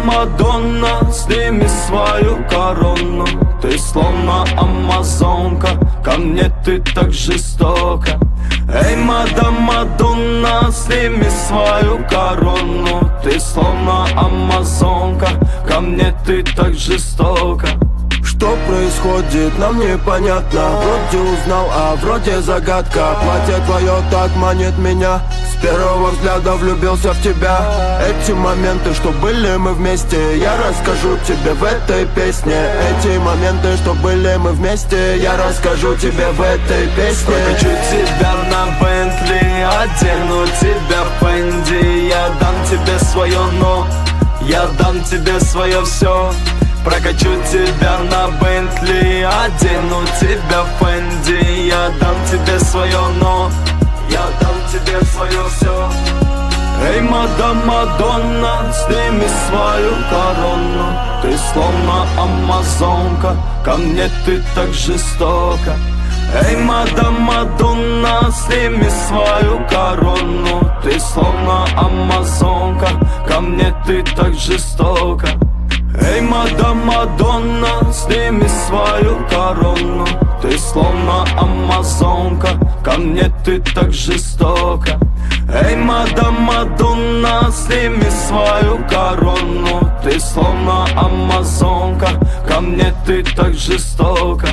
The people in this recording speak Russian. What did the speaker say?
Мадонна, сними свою корону. Ты словно амазонка, ко мне ты так жестока. Эй, Мадонна, сними свою корону. Ты словно амазонка, ко мне ты так жестока. Что происходит, нам непонятно. Вроде узнал, а вроде загадка. Платье твое так манит меня. С первого взгляда влюбился в тебя. Эти моменты, что были мы вместе, я расскажу тебе в этой песне. Эти моменты, что были мы вместе, я расскажу тебе в этой песне. Прокачу тебя на Бентли, одену тебя в Фенди. Я дам тебе свое но, я дам тебе свое все. Прокачу тебя на Бентли, одену тебя в Фенди. Я дам тебе свое но, я дам тебе свое все. Эй, Мадонна, сними свою корону. Ты словно амазонка, ко мне ты так жестока. Эй, Мадонна, сними свою корону. Ты словно амазонка, ко мне ты так жестока. Эй, Мадонна, сними свою корону. Ты словно амазонка, ко мне ты так жестока. Эй, Мадонна, сними свою корону. Ты словно амазонка, ко мне ты так жестока.